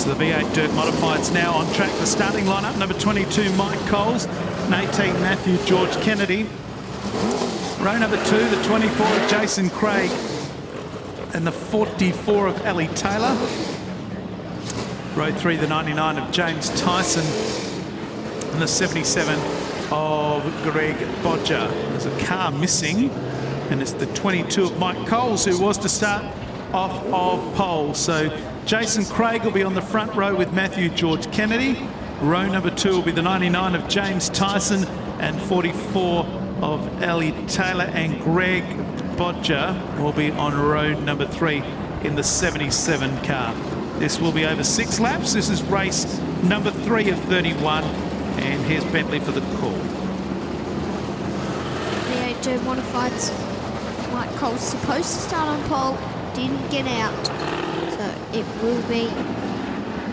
So the V8 Dirt Modifieds now on track. The starting lineup, number 22, Mike Coles, and 18, Matthew George Kennedy. Row number 2, the 24 of Jason Craig, and the 44 of Ellie Taylor. Row 3, the 99 of James Tyson, and the 77 of Greg Bodger. There's a car missing, and it's the 22 of Mike Coles, who was to start off of pole. So Jason Craig will be on the front row with Matthew George Kennedy. Row number 2 will be the 99 of James Tyson and 44 of Ellie Taylor, and Greg Bodger will be on row number 3 in the 77 car. This will be over 6 laps. This is race number 3 of 31, and here's Bentley for the call. V8 Dirt Modifieds. Mike Coles supposed to start on pole, didn't get out. So it will be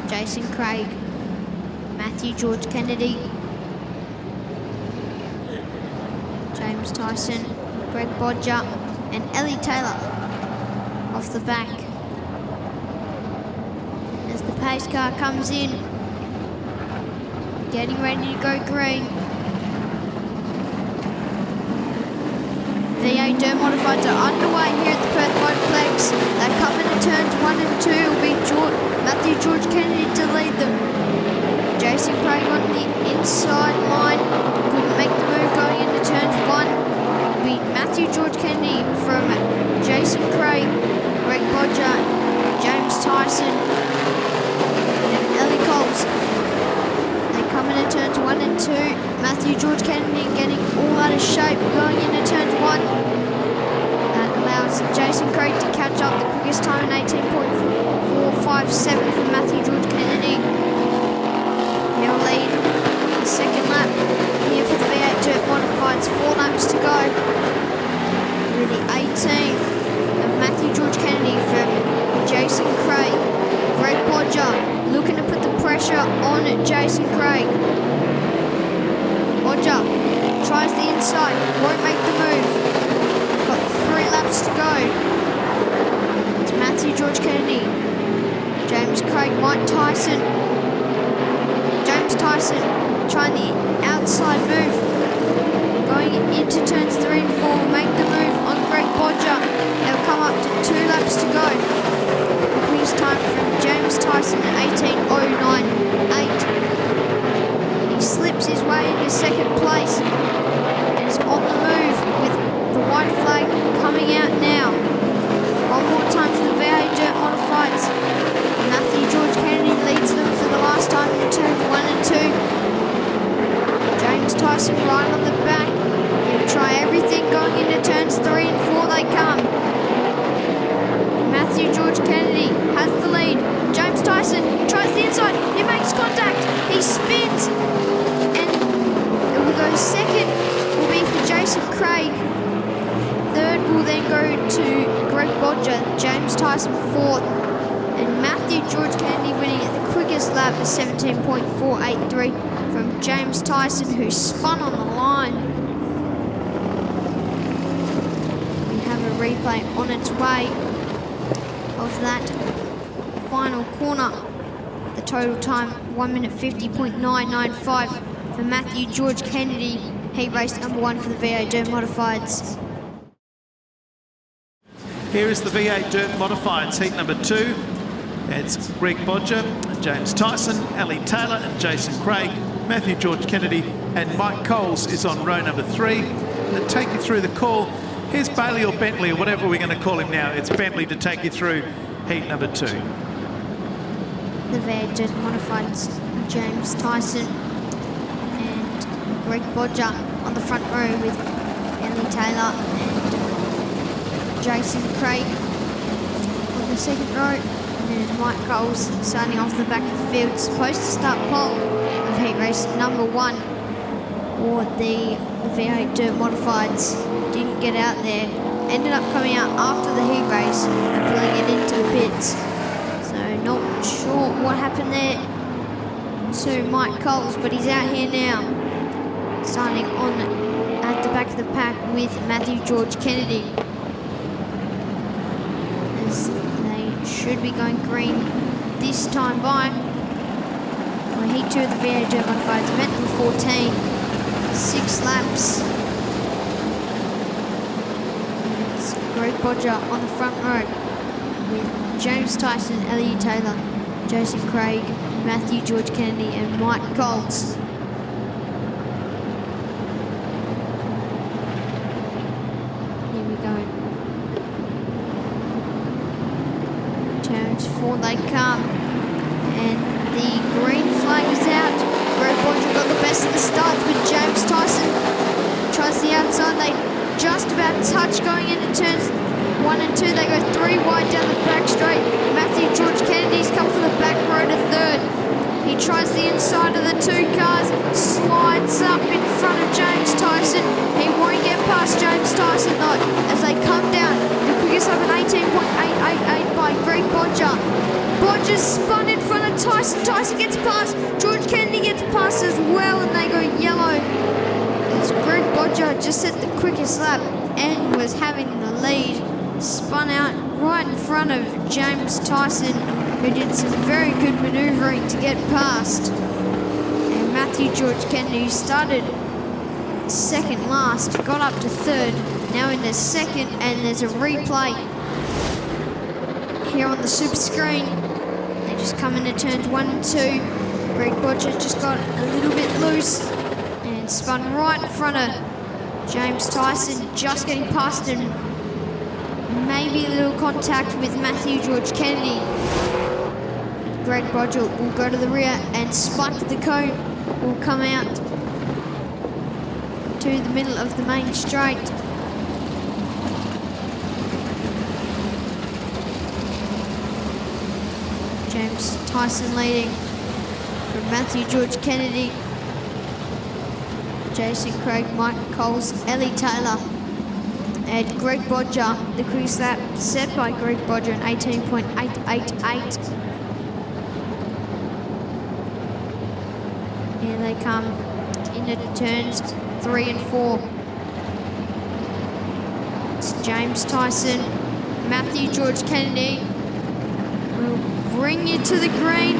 Jason Craig, Matthew George Kennedy, James Tyson, Greg Bodger, and Ellie Taylor off the back. As the pace car comes in, getting ready to go green. V8 Dirt Modifieds are underway here at the Perth Motorplex. They're coming to turns 1 and 2. Will be Matthew George Kennedy to lead them. Jason Craig on the inside line. Couldn't make the move going into turns 1. Will be Matthew George Kennedy from Jason Craig, Greg Bodger, James Tyson, and Ellie Coles. They're coming to turns 1 and 2. Matthew George Kennedy getting all out of shape going into turns 1. That allows Jason Craig to catch up. The quickest time in 18.457 for Matthew George Kennedy. He'll lead the second lap here for the V8 Dirt Modifieds. 4 laps to go. With the 18 of Matthew George Kennedy from Jason Craig. Greg Bodger looking to put the pressure on Jason Craig. Bodger tries the inside, won't make the move. Got 3 laps to go. It's Matthew George Kennedy, James Craig, Mike Tyson. James Tyson trying the outside move. Going into turns 3 and 4, will make the move on Greg Bodger. They'll come up to 2 laps to go. The quickest time from James Tyson, 18.09.8. He slips his way into second place and is on the move with the white flag coming out now. One more time for the V8 Dirt Modifieds. Matthew George Kennedy leads them for the last time in turns 1 and 2. James Tyson right on the back. He'll try everything going into turns 3 and 4. They come. Matthew George Kennedy has the lead. James Tyson tries the inside. He makes contact. He spins. And it will go second. Will be for Jason Craig. Third will then go to Greg Bodger. James Tyson fourth. And Matthew George Kennedy winning at the quickest lap of 17.483 from James Tyson, who spun on the line. We have a replay on its way of that final corner. The total time 1 minute 50.995 for Matthew George Kennedy, heat race number 1 for the V8 Dirt Modifieds. Here is the V8 Dirt Modifieds, heat number 2. It's Greg Bodger, James Tyson, Ellie Taylor and Jason Craig. Matthew George Kennedy and Mike Coles is on row number 3. And to take you through the call, here's Bailey or Bentley or whatever we're going to call him now. It's Bentley to take you through heat number 2. The V8 Dirt Modifieds, James Tyson and Greg Bodger on the front row with Ellie Taylor and Jason Craig on the second row. And Mike Coles starting off the back of the field, supposed to start pole of heat race number 1 for the V8 Dirt Modifieds. Didn't get out there, ended up coming out after the heat race and pulling it into the pits. So not sure what happened there to Mike Coles, but he's out here now, starting on at the back of the pack with Matthew George Kennedy. As they should be going green this time by. On Heat 2 of the V8 Dirt Modifieds, event number 14. 6 laps. It's Greg Bodger on the front row with James Tyson, Elliot Taylor, Jason Craig, Matthew George Kennedy and Mike Coles. Here we go. Turns 4 they come. And the green flag is out. Greg Bodger got the best of the start with James Tyson. Tries the outside. They just about touch going into turns 1 and 2. They go 3 wide down the back straight. Matthew George Kennedy's come from the back row to 3rd. He tries the inside of the 2 cars, slides up in front of James Tyson. He won't get past James Tyson though, as they come down. The quickest lap at 18.888 by Greg Bodger. Bodger's spun in front of Tyson. Tyson gets past. George Kennedy gets past as well, and they go yellow. As Greg Bodger just set the quickest lap and was having the lead. Spun out right in front of James Tyson, who did some very good manoeuvring to get past. And Matthew George Kennedy, who started second last, got up to 3rd, now in the 2nd, and there's a replay here on the super screen. They just come into turns 1 and 2. Greg Bodger just got a little bit loose and spun right in front of James Tyson, just getting past him. Maybe a little contact with Matthew George Kennedy. Greg Bodger will go to the rear and Spike the cone will come out to the middle of the main straight. James Tyson leading from Matthew George Kennedy, Jason Craig, Mike Coles, Ellie Taylor, and Greg Bodger. The quickest lap set by Greg Bodger in 18.888. Here they come into turns 3 and 4. It's James Tyson, Matthew George Kennedy will bring you to the green.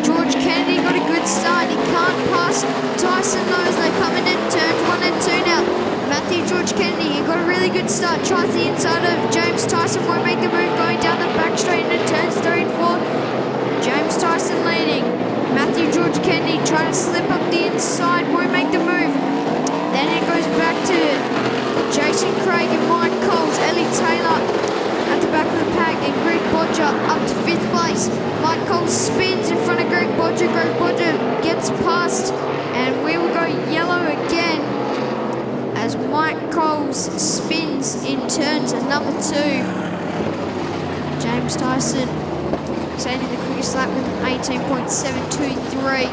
George Kennedy got a good start. He can't pass Tyson though as they come into turns 1 and 2 now. Matthew George Kennedy, he got a really good start. Tries the inside of James Tyson, won't make the move going down the back straight into turns 3 and 4. James Tyson leading. Matthew George Kennedy trying to slip up the inside, won't make the move. Then it goes back to Jason Craig and Mike Coles. Ellie Taylor at the back of the pack and Greg Bodger up to 5th place. Mike Coles spins in front of Greg Bodger. Greg Bodger gets past and we will go yellow again as Mike Coles spins in turns at number 2. James Tyson setting the quickest lap with 18.723.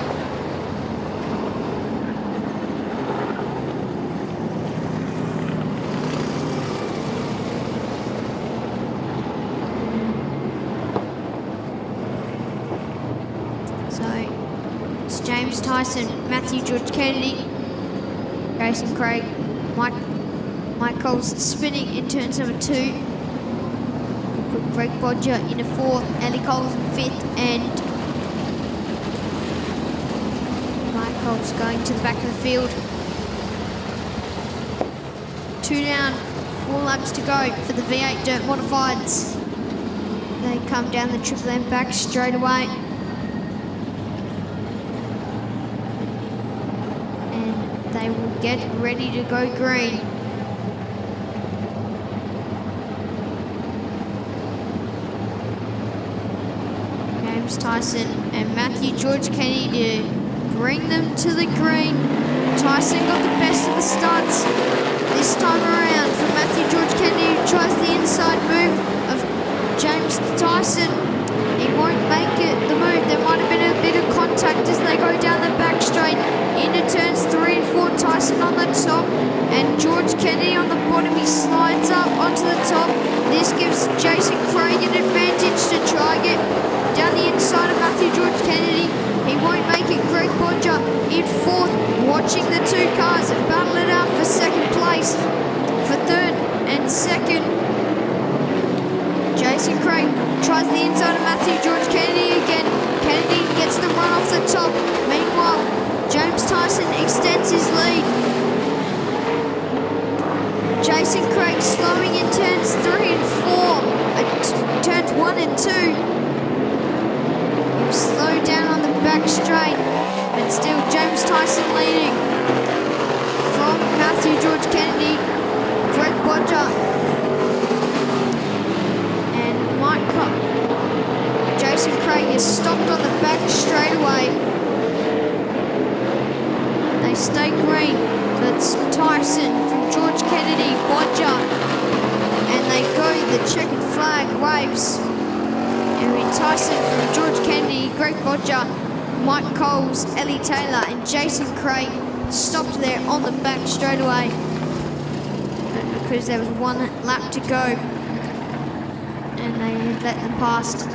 So it's James Tyson, Matthew George Kennedy, Jason Craig, Mike Coles spinning in turns number 2. Put Greg Bodger in a 4th, Ellie Coles in 5th, and Mike Coles going to the back of the field. 2 down, 4 laps to go for the V8 Dirt Modifieds. They come down the Triple M back straight away. And they will get ready to go green. James Tyson and Matthew George Kennedy to bring them to the green. Tyson got the best of the starts this time around from Matthew George Kennedy, who tries the inside move of James Tyson. He won't make the move. There might have been a bit of contact as they go down the back straight into turns 3 and 4. Tyson on the top and George Kennedy on the bottom. He slides up onto the top. This gives Jason Craig an advantage to try get down the inside of Matthew George Kennedy. He won't make it. Greg Bodger in 4th, watching the 2 cars battle it out for 2nd place. For 3rd and 2nd, Jason Craig tries the inside of Matthew George Kennedy again. Kennedy gets the run off the top. Meanwhile, James Tyson extends his lead. Jason Craig slowing in turns 3 and 4. Turns 1 and 2. He was slowed down on the back straight, but still James Tyson leading from Matthew George Kennedy, Greg Bodger, and Mike Cobb. Jason Craig is stopped on the back straightaway. They stay green, so it's Tyson from George Kennedy, Bodger, and they go, the checkered flag waves. And we Tyson from George Kennedy, Greg Bodger, Mike Coles, Ellie Taylor, and Jason Craig stopped there on the back straightaway because there was 1 lap to go, and they let them past.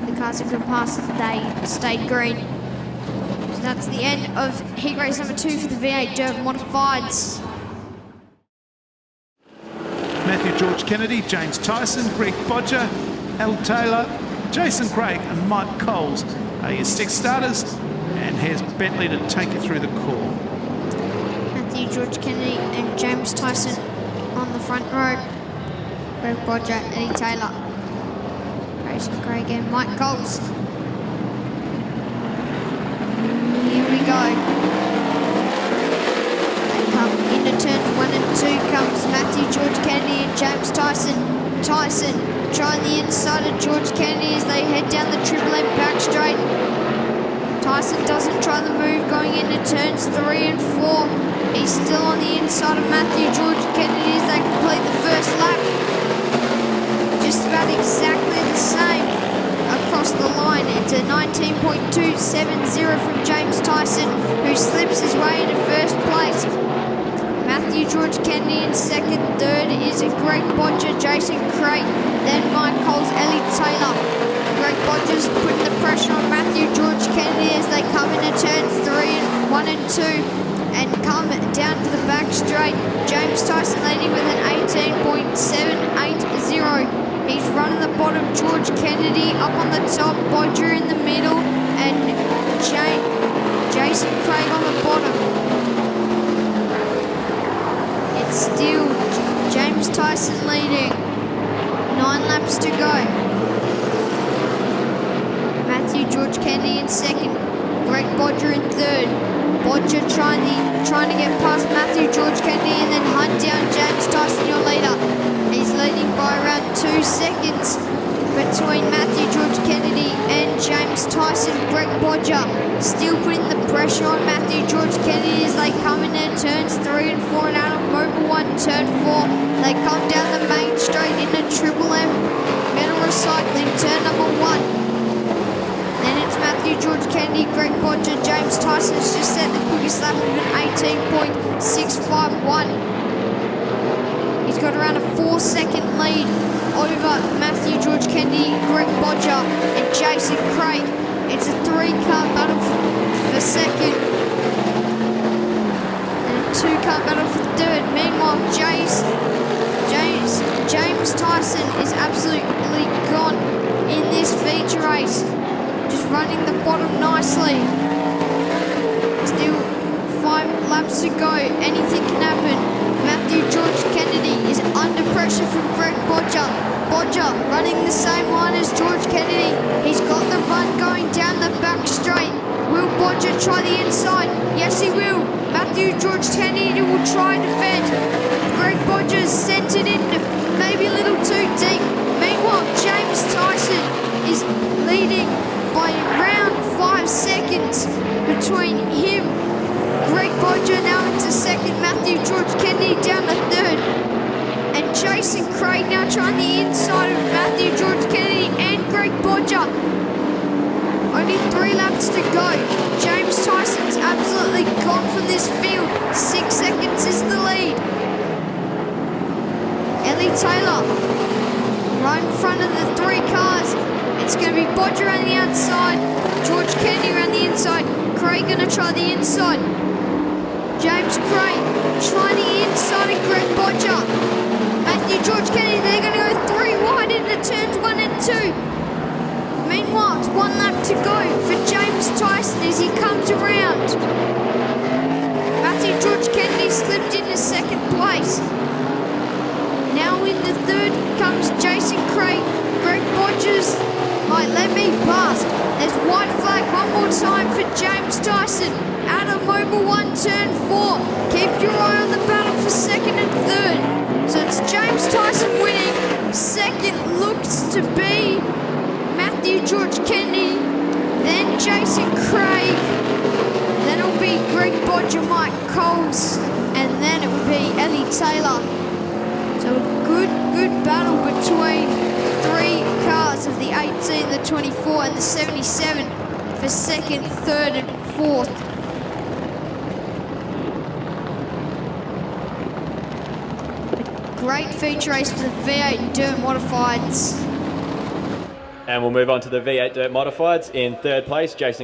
The cars that could pass, they stayed green. So that's the end of heat race number 2 for the V8 Dirt Modifieds. Matthew George Kennedy, James Tyson, Greg Bodger, Al Taylor, Jason Craig and Mike Coles are your 6 starters, and here's Bentley to take you through the call. Matthew George Kennedy and James Tyson on the front row. Greg Bodger, Eddie Taylor, Jason Craig and Mike Coles. Here we go. They come into turns 1 and 2 comes Matthew George Kennedy and James Tyson. Tyson trying the inside of George Kennedy as they head down the Triple M back straight. Tyson doesn't try the move going into turns 3 and 4. He's still on the inside of Matthew George Kennedy as they complete the first lap. Just about exactly the same across the line. It's a 19.270 from James Tyson, who slips his way into first place. Matthew George Kennedy in second. Third is Greg Bodger, Jason Craig, then Mike Coles, Ellie Taylor. Greg Bodger's putting the pressure on Matthew George Kennedy as they come into turns 1 and 2 and come down to the back straight. James Tyson leading with an 18.780. He's running the bottom. George Kennedy up on the top, Bodger in the middle, and Jason Craig on the bottom. It's still James Tyson leading. 9 laps to go. Matthew George Kennedy in second. Greg Bodger in third. Bodger trying to get past Matthew George Kennedy and then hunt down James Tyson, your leader. He's leading by around 2 seconds between Matthew George Kennedy and James Tyson. Greg Bodger still putting the pressure on Matthew George Kennedy as they come into turns 3 and 4 and out on Mobile 1, turn 4. They come down the main straight into Triple M Metal Recycling, turn number 1. Then it's Matthew George Kennedy, Greg Bodger, James Tyson has just set the quickest lap of an 18.651. He's got around a 4-second lead over Matthew George Kennedy, Greg Bodger and Jason Craig. It's a 3-car battle for second and a 2-car battle for third. Meanwhile, James Tyson is absolutely gone in this feature race. Just running the bottom nicely. Still 5 laps to go. Anything can happen. Matthew George Kennedy is under pressure from Greg Bodger. Bodger running the same line as George Kennedy. He's got the run going down the back straight. Will Bodger try the inside? Yes, he will. Matthew George Kennedy will try and defend. Greg Bodger's sent it in maybe a little too deep. Meanwhile, James Tyson is leading by around 5 seconds between him. Greg Bodger now into second, Matthew George Kennedy down to third, and Jason Craig now trying the inside of Matthew George Kennedy and Greg Bodger. Only 3 laps to go. James Tyson's absolutely gone from this field. 6 seconds is the lead. Ellie Taylor right in front of the 3 cars. It's going to be Bodger on the outside, George Kennedy around the inside, Craig going to try the inside. James Craig trying the inside of Greg Bodger. Matthew George Kennedy, they're going to go 3 wide into turns 1 and 2. Meanwhile, it's 1 lap to go for James Tyson as he comes around. Matthew George Kennedy slipped into second place. Now in the third comes Jason Craig. Greg Bodgers might let me pass. There's white flag one more time for James Tyson. Out of Mobile 1, turn 4. Keep your eye on the battle for second and third. So it's James Tyson winning. Second looks to be Matthew George Kennedy, then Jason Craig, then it'll be Greg Bodger, Mike Coles, and then it will be Ellie Taylor. So a good battle between 3 cars of the 18, the 24 and the 77 for second, third and fourth. A great feature race for the V8 Dirt Modifieds. And we'll move on to the V8 Dirt Modifieds. In third place, Jason